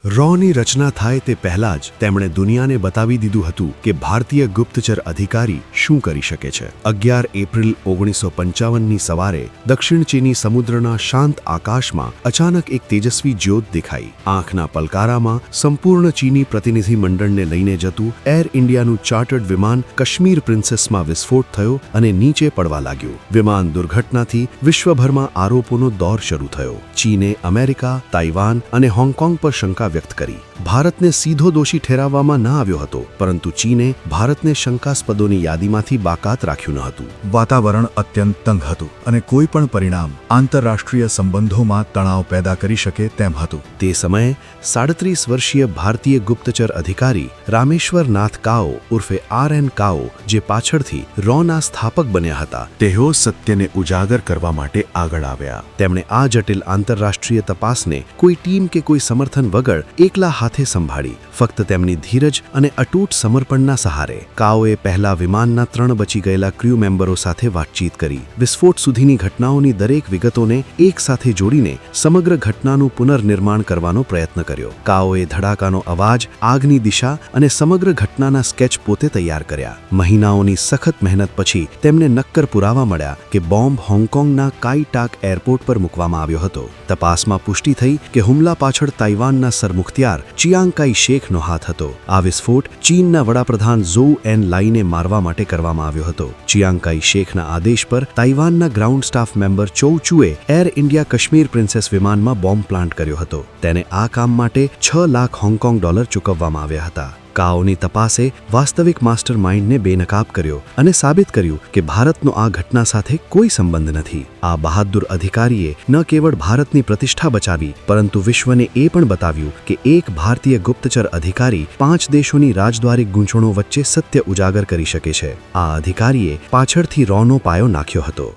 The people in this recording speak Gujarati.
રૉની રચના થાય તે પહેલાં જ તેમણે દુનિયાને બતાવી દીધું હતું કે ભારતીય ગુપ્તચર અધિકારી શું કરી શકે છે। 11 એપ્રિલ 1955ની સવારે દક્ષિણ ચીની સમુદ્રના શાંત આકાશમાં અચાનક એક તેજસ્વી જ્યોત દેખાઈ। આંખના પલકારામાં સંપૂર્ણ ચીની પ્રતિનિધિ મંડળને લઈને જતું એર ઇન્ડિયાનું ચાર્ટર્ડ વિમાન કાશ્મીર પ્રિન્સેસમાં વિસ્ફોટ થયો અને નીચે પડવા લાગ્યું। વિમાન દુર્ઘટનાથી વિશ્વભરમાં આરોપોનો દોર શરૂ થયો। ચીને અમેરિકા, તાઇવાન અને હોંગકોંગ પર શંકા વ્યક્ત કરી। ભારતને સીધો દોષી ઠેરવવામાં ન આવ્યો હતો, પરંતુ ચીને ભારતને શંકાસ્પદોની યાદીમાંથી બાકાત રાખ્યું ન હતું। વાતાવરણ અત્યંત તંગ હતું અને કોઈ પણ પરિણામ આંતરરાષ્ટ્રીય સંબંધોમાં તણાવ પેદા કરી શકે તેમ હતું। તે સમયે 37 વર્ષીય ભારતીય ગુપ્તચર અધિકારી રામેશ્વર નાથ કાઓ ઉર્ફે RN કાઓ, જે પાછળથી રૉના સ્થાપક બન્યા હતા, તેઓ સત્યને ઉજાગર કરવા માટે આગળ આવ્યા। તેમણે આ જટિલ આંતરરાષ્ટ્રીય તપાસને કોઈ ટીમ કે કોઈ સમર્થન વગર એકલા હાથે સંભાળી, ફક્ત તેમની ધીરજ અને અતૂટ સમર્પણના સહારે। કાઓએ પહેલા વિમાનના 3 બચી ગયેલા ક્રૂ મેમ્બરો સાથે વાતચીત કરી, વિસ્ફોટ સુધીની ઘટનાઓની દરેક વિગતોને એક સાથે જોડીને સમગ્ર ઘટનાનું પુનર્નિર્માણ કરવાનો પ્રયત્ન કર્યો। કાઓએ ધડાકાનો અવાજ, આગની દિશા અને સમગ્ર ઘટનાના સ્કેચ પોતે તૈયાર કર્યા। મહિનાઓની સખત મહેનત પછી તેમને નક્કર પુરાવા મળ્યા કે બોમ્બ હોંગકોંગના કાઈ ટાક એરપોર્ટ પર મૂકવામાં આવ્યો હતો। તપાસમાં પુષ્ટિ થઈ કે હુમલા પાછળ તાઇવાનના સરમુખત્યાર ચિયાંગ કાઈ શેખનો હાથ હતો। આ વિસ્ફોટ ચીનના વડાપ્રધાન ઝોઉ એન લાઈને મારવા માટે કરવામાં આવ્યો હતો। ચિયાંગ કાઈ શેખના આદેશ પર તાઇવાનના ગ્રાઉન્ડ સ્ટાફ મેમ્બર ચૌ ચુએ એર ઇન્ડિયા કાશ્મીર પ્રિન્સેસ વિમાનમાં બોમ્બ પ્લાન્ટ કર્યો હતો। તેને આ કામ માટે $6 લાખ હોંગકોંગ ચૂકવવામાં આવ્યા હતા। કાઓની તપાસે વાસ્તવિક માસ્ટર માઇન્ડને બેનકાબ કર્યો અને સાબિત કર્યું કે ભારતનો આ ઘટના સાથે કોઈ સંબંધ નથી। આ બહાદુર અધિકારીએ ન કેવળ ભારતની પ્રતિષ્ઠા બચાવી, પરંતુ વિશ્વને એ પણ બતાવ્યું કે એક ભારતીય ગુપ્તચર અધિકારી 5 દેશોની રાજદ્વારી ગૂંચવણો વચ્ચે સત્ય ઉજાગર કરી શકે છે। આ અધિકારીએ પાછળથી રૉનો પાયો નાખ્યો હતો।